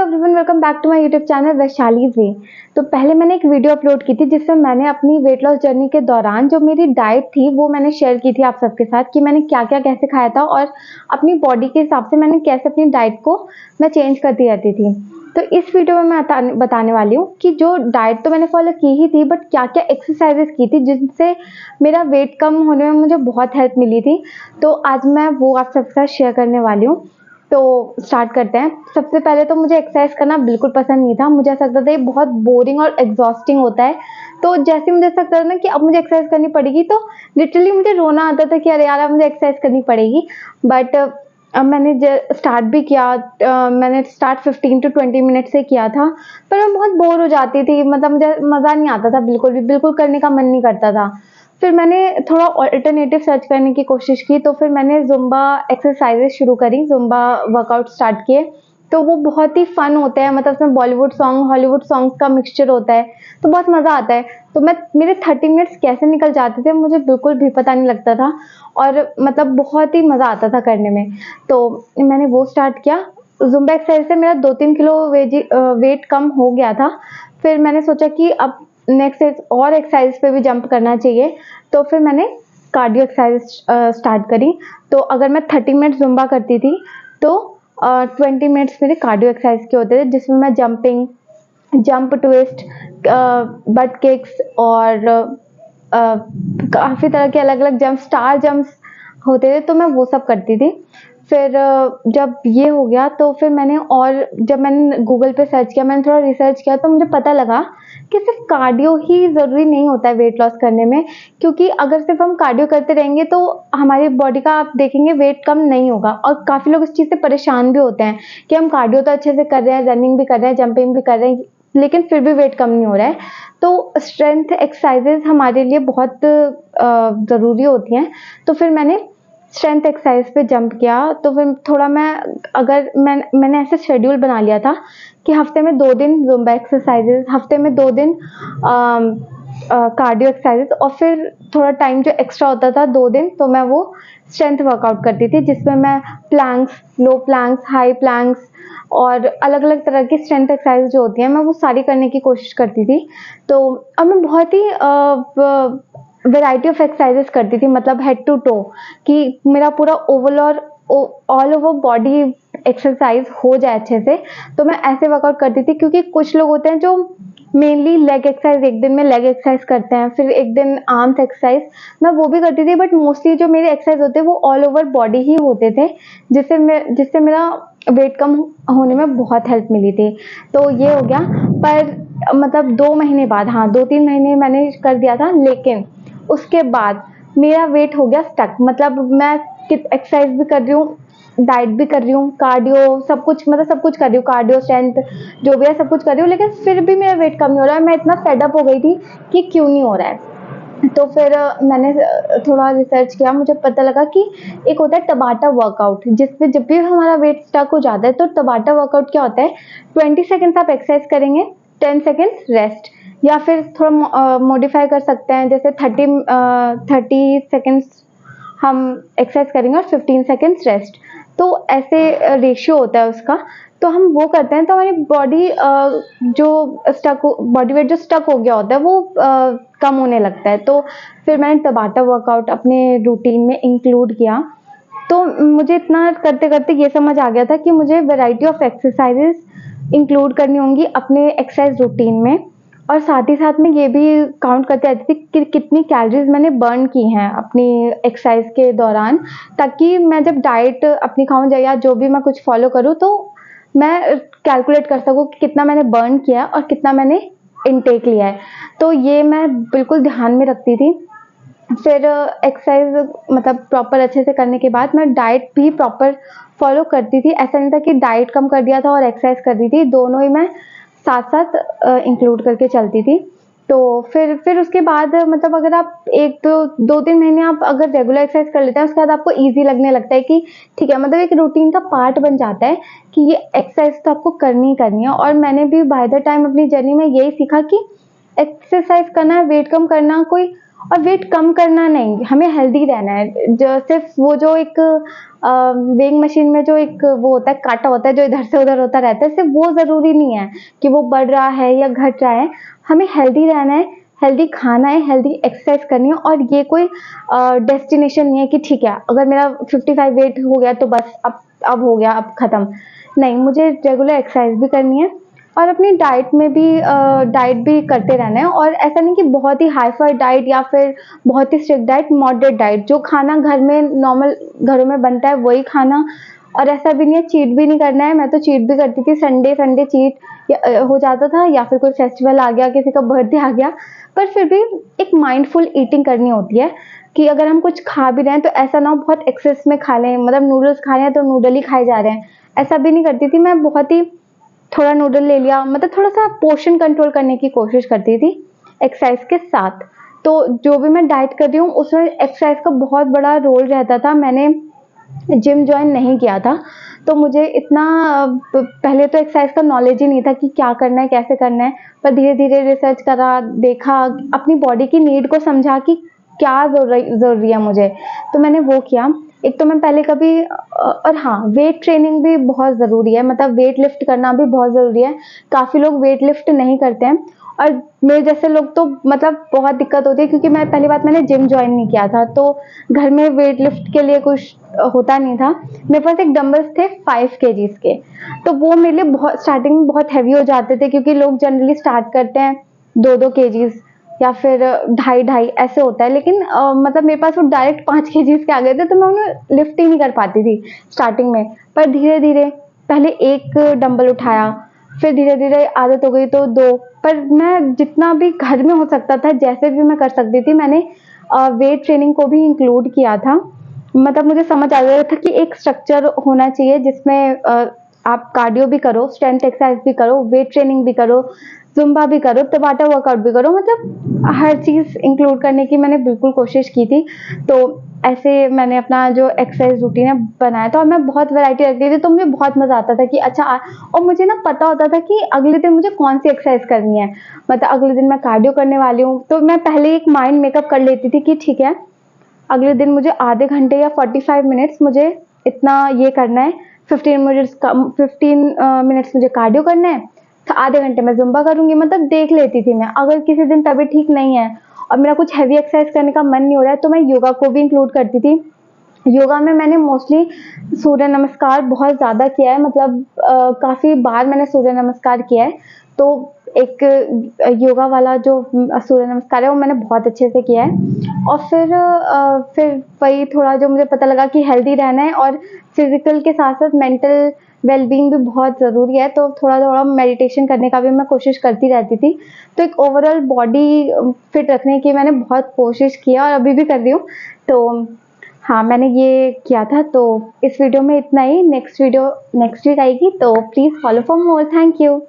Everyone, welcome back to my YouTube channel Vaishali's way. तो पहले मैंने एक वीडियो अपलोड की थी जिसमें मैंने अपनी वेट लॉस जर्नी के दौरान जो मेरी डाइट थी वो मैंने शेयर की थी आप सबके साथ कि मैंने क्या क्या कैसे खाया था और अपनी बॉडी के हिसाब से मैंने कैसे अपनी डाइट को मैं चेंज करती रहती थी। तो इस वीडियो में मैं बताने वाली हूँ कि जो डाइट तो मैंने फॉलो की ही थी, बट क्या क्या एक्सरसाइजेस की थी जिनसे मेरा वेट कम होने में मुझे बहुत हेल्प मिली थी। तो आज मैं वो आप सबके साथ शेयर करने वाली हूँ। तो स्टार्ट करते हैं। सबसे पहले तो मुझे एक्सरसाइज करना बिल्कुल पसंद नहीं था। मुझे ऐसा लगता था ये बहुत बोरिंग और एग्जॉस्टिंग होता है। तो जैसे मुझे ऐसा लगता था ना कि अब मुझे एक्सरसाइज करनी पड़ेगी, तो लिटरली मुझे रोना आता था कि अरे यार अब मुझे एक्सरसाइज करनी पड़ेगी। बट अब मैंने स्टार्ट भी किया। मैंने स्टार्ट 15 to 20 मिनट से किया था, पर मैं बहुत बोर हो जाती थी। मतलब मुझे मज़ा नहीं आता था, बिल्कुल करने का मन नहीं करता था। फिर मैंने थोड़ा अल्टरनेटिव सर्च करने की कोशिश की, तो फिर मैंने ज़ुम्बा एक्सरसाइजेज शुरू करी, ज़ुम्बा वर्कआउट स्टार्ट किए। तो वो बहुत ही फन होते हैं, मतलब उसमें बॉलीवुड सॉन्ग हॉलीवुड सॉन्ग्स का मिक्सचर होता है, तो बहुत मज़ा आता है। तो मेरे 30 मिनट्स कैसे निकल जाते थे मुझे बिल्कुल भी पता नहीं लगता था, और मतलब बहुत ही मज़ा आता था करने में। तो मैंने वो स्टार्ट किया। ज़ुम्बा एक्सरसाइज से मेरा 2-3 किलो वेट कम हो गया था। फिर मैंने सोचा कि अब नेक्स्ट और एक्सरसाइज पे भी जंप करना चाहिए। तो फिर मैंने कार्डियो एक्सरसाइज स्टार्ट करी। तो अगर मैं 30 मिनट ज़ुम्बा करती थी तो 20 मिनट्स मेरे कार्डियो एक्सरसाइज के होते थे, जिसमें मैं जंप ट्विस्ट, बट किक्स और काफ़ी तरह के अलग अलग जंप, स्टार जंप्स होते थे, तो मैं वो सब करती थी। फिर जब ये हो गया तो फिर जब मैंने गूगल पे सर्च किया, मैंने थोड़ा रिसर्च किया, तो मुझे पता लगा कि सिर्फ कार्डियो ही ज़रूरी नहीं होता है वेट लॉस करने में। क्योंकि अगर सिर्फ हम कार्डियो करते रहेंगे तो हमारी बॉडी का आप देखेंगे वेट कम नहीं होगा। और काफ़ी लोग इस चीज़ से परेशान भी होते हैं कि हम कार्डियो तो अच्छे से कर रहे हैं, रनिंग भी कर रहे हैं, जंपिंग भी कर रहे हैं, लेकिन फिर भी वेट कम नहीं हो रहा है। तो स्ट्रेंथ एक्सरसाइजेज हमारे लिए बहुत ज़रूरी होती हैं। तो फिर मैंने स्ट्रेंथ एक्सरसाइज पे जंप किया। तो फिर थोड़ा मैंने ऐसे शेड्यूल बना लिया था कि हफ्ते में 2 दिन ज़ुम्बा एक्सरसाइजेज, हफ्ते में 2 दिन कार्डियो एक्सरसाइजेज, और फिर थोड़ा टाइम जो एक्स्ट्रा होता था 2 दिन, तो मैं वो स्ट्रेंथ वर्कआउट करती थी, जिसमें मैं प्लैंक्स, लो प्लैंक्स, हाई प्लैंक्स और अलग अलग तरह की स्ट्रेंथ एक्सरसाइज जो होती हैं मैं वो सारी करने की कोशिश करती थी। तो अब मैं बहुत ही वैरायटी ऑफ एक्सरसाइजेस करती थी, मतलब हेड टू टो, कि मेरा पूरा ऑल ओवर बॉडी एक्सरसाइज हो जाए अच्छे से। तो मैं ऐसे वर्कआउट करती थी, क्योंकि कुछ लोग होते हैं जो मेनली लेग एक्सरसाइज, एक दिन में लेग एक्सरसाइज करते हैं, फिर एक दिन आर्म्स एक्सरसाइज, मैं वो भी करती थी। बट मोस्टली जो मेरे एक्सरसाइज होते हैं वो ऑल ओवर बॉडी ही होते थे, जिससे मेरा वेट कम होने में बहुत हेल्प मिली थी। तो ये हो गया। पर मतलब 2 महीने बाद, हाँ 2-3 महीने मैंने कर दिया था, लेकिन उसके बाद मेरा वेट हो गया स्टक। मतलब मैं एक्सरसाइज भी कर रही हूँ, डाइट भी कर रही हूँ, कार्डियो सब कुछ, मतलब सब कुछ कर रही हूँ, कार्डियो स्ट्रेंथ जो भी है सब कुछ कर रही हूँ, लेकिन फिर भी मेरा वेट कम नहीं हो रहा है। मैं इतना फेडअप हो गई थी कि क्यों नहीं हो रहा है। तो फिर मैंने थोड़ा रिसर्च किया, मुझे पता लगा कि एक होता है टबाटा वर्कआउट, जिसमें जब भी हमारा वेट स्टक हो जाता है तो टबाटा वर्कआउट क्या होता है, 20 सेकेंड्स आप एक्सरसाइज करेंगे, 10 सेकेंड्स रेस्ट, या फिर थोड़ा मॉडिफाई कर सकते हैं, जैसे 30 सेकेंड्स हम एक्सरसाइज करेंगे और 15 सेकेंड्स रेस्ट। तो ऐसे रेशियो होता है उसका। तो हम वो करते हैं तो हमारी बॉडी बॉडी वेट जो स्टक हो गया होता है वो कम होने लगता है। तो फिर मैंने टबाटा वर्कआउट अपने रूटीन में इंक्लूड किया। तो मुझे इतना करते करते ये समझ आ गया था कि मुझे वैरायटी ऑफ एक्सरसाइजेस इंक्लूड करनी होंगी अपने एक्सरसाइज रूटीन में, और साथ ही साथ में ये भी काउंट करते रहती थी कि कितनी कैलोरीज मैंने बर्न की हैं अपनी एक्सरसाइज के दौरान, ताकि मैं जब डाइट अपनी खाऊं या जो भी मैं कुछ फॉलो करूं तो मैं कैलकुलेट कर सकूं कि कितना मैंने बर्न किया और कितना मैंने इनटेक लिया है। तो ये मैं बिल्कुल ध्यान में रखती थी। फिर एक्सरसाइज मतलब प्रॉपर अच्छे से करने के बाद मैं डाइट भी प्रॉपर फॉलो करती थी। ऐसा नहीं था कि डाइट कम कर दिया था और एक्सरसाइज कर दी थी, दोनों ही मैं साथ साथ इंक्लूड करके चलती थी। तो फिर उसके बाद मतलब अगर आप 2-3 महीने आप अगर रेगुलर एक्सरसाइज कर लेते हैं, उसके बाद आपको ईजी लगने लगता है कि ठीक है, मतलब एक रूटीन का पार्ट बन जाता है कि ये एक्सरसाइज तो आपको करनी ही करनी है। और मैंने भी बाय द टाइम अपनी जर्नी में यही सीखा कि एक्सरसाइज करना, वेट कम करना कोई और वेट कम करना नहीं, हमें हेल्दी रहना है। जो सिर्फ वो जो एक वेइंग मशीन में जो एक वो होता है, काँटा होता है जो इधर से उधर होता रहता है, सिर्फ वो ज़रूरी नहीं है कि वो बढ़ रहा है या घट रहा है। हमें हेल्दी रहना है, हेल्दी खाना है, हेल्दी एक्सरसाइज करनी है। और ये कोई डेस्टिनेशन नहीं है कि ठीक है अगर मेरा 55 वेट हो गया तो बस अब हो गया, अब खत्म। नहीं, मुझे रेगुलर एक्सरसाइज भी करनी है और अपनी डाइट भी करते रहना है। और ऐसा नहीं कि बहुत ही हाई फाई डाइट या फिर बहुत ही स्ट्रिक्ट डाइट, मॉडरेट डाइट, जो खाना घर में नॉर्मल घरों में बनता है वही खाना। और ऐसा भी नहीं है चीट भी नहीं करना है। मैं तो चीट भी करती थी, संडे चीट हो जाता था, या फिर कोई फेस्टिवल आ गया, किसी का बर्थडे आ गया। पर फिर भी एक माइंडफुल ईटिंग करनी होती है कि अगर हम कुछ खा भी रहे हैं तो ऐसा ना हो बहुत एक्सेस में खा लें, मतलब नूडल्स खा रहे हैं तो नूडल ही खाए जा रहे हैं। ऐसा भी नहीं करती थी मैं, बहुत ही थोड़ा नूडल ले लिया, मतलब थोड़ा सा पोर्शन कंट्रोल करने की कोशिश करती थी एक्सरसाइज के साथ। तो जो भी मैं डाइट कर रही हूँ उसमें एक्सरसाइज का बहुत बड़ा रोल रहता था। मैंने जिम ज्वाइन नहीं किया था तो मुझे इतना पहले तो एक्सरसाइज का नॉलेज ही नहीं था कि क्या करना है, कैसे करना है। पर धीरे धीरे रिसर्च करा, देखा, अपनी बॉडी की नीड को समझा कि क्या ज़रूरी है मुझे, तो मैंने वो किया। एक तो मैं पहले कभी और हाँ, वेट ट्रेनिंग भी बहुत ज़रूरी है, मतलब वेट लिफ्ट करना भी बहुत ज़रूरी है। काफ़ी लोग वेट लिफ्ट नहीं करते हैं और मेरे जैसे लोग तो मतलब बहुत दिक्कत होती है, क्योंकि मैं पहली बात मैंने जिम ज्वाइन नहीं किया था तो घर में वेट लिफ्ट के लिए कुछ होता नहीं था। मेरे पास एक डंबल्स थे 5 केजीज के, तो वो मेरे लिए बहुत स्टार्टिंग में बहुत हैवी हो जाते थे, क्योंकि लोग जनरली स्टार्ट करते हैं 2-2 केजीज या फिर ढाई ढाई ऐसे होता है। लेकिन मतलब मेरे पास वो डायरेक्ट 5 केजीज के आ गए थे, तो मैं उन्हें लिफ्ट ही नहीं कर पाती थी स्टार्टिंग में। पर धीरे धीरे पहले एक डंबल उठाया, फिर धीरे धीरे आदत हो गई तो 2। पर मैं जितना भी घर में हो सकता था, जैसे भी मैं कर सकती थी, मैंने वेट ट्रेनिंग को भी इंक्लूड किया था। मतलब मुझे समझ आ गया था कि एक स्ट्रक्चर होना चाहिए जिसमें आप कार्डियो भी करो, स्ट्रेंथ एक्सरसाइज भी करो, वेट ट्रेनिंग भी करो, जुम्बा भी करो, टबाटा वर्कआउट भी करो, मतलब हर चीज़ इंक्लूड करने की मैंने बिल्कुल कोशिश की थी। तो ऐसे मैंने अपना जो एक्सरसाइज रूटीन है बनाया था और मैं बहुत वैरायटी रखती थी, तो मुझे बहुत मज़ा आता था कि अच्छा और मुझे ना पता होता था कि अगले दिन मुझे कौन सी एक्सरसाइज करनी है। मतलब अगले दिन मैं कार्डियो करने वाली हूँ, तो मैं पहले एक माइंड मेकअप कर लेती थी कि ठीक है अगले दिन मुझे आधे घंटे या 45 मिनट्स मुझे इतना ये करना है, 15 मिनट्स मुझे कार्डियो करना है, तो आधे घंटे में जुम्बा करूंगी। मतलब देख लेती थी मैं, अगर किसी दिन तबीयत ठीक नहीं है और मेरा कुछ हैवी एक्सरसाइज करने का मन नहीं हो रहा है तो मैं योगा को भी इंक्लूड करती थी। योगा में मैंने मोस्टली सूर्य नमस्कार बहुत ज़्यादा किया है, मतलब काफ़ी बार मैंने सूर्य नमस्कार किया है। तो एक योगा वाला जो सूर्य नमस्कार है वो मैंने बहुत अच्छे से किया है। और फिर वही थोड़ा जो मुझे पता लगा कि हेल्दी रहना है और फिजिकल के साथ साथ मेंटल वेलबींग भी बहुत ज़रूरी है, तो थोड़ा थोड़ा मेडिटेशन करने का भी मैं कोशिश करती रहती थी। तो एक ओवरऑल बॉडी फिट रखने की मैंने बहुत कोशिश किया और अभी भी कर रही हूँ। तो हाँ, मैंने ये किया था। तो इस वीडियो में इतना ही। नेक्स्ट वीडियो नेक्स्ट वीक आएगी, तो please follow for more. Thank you.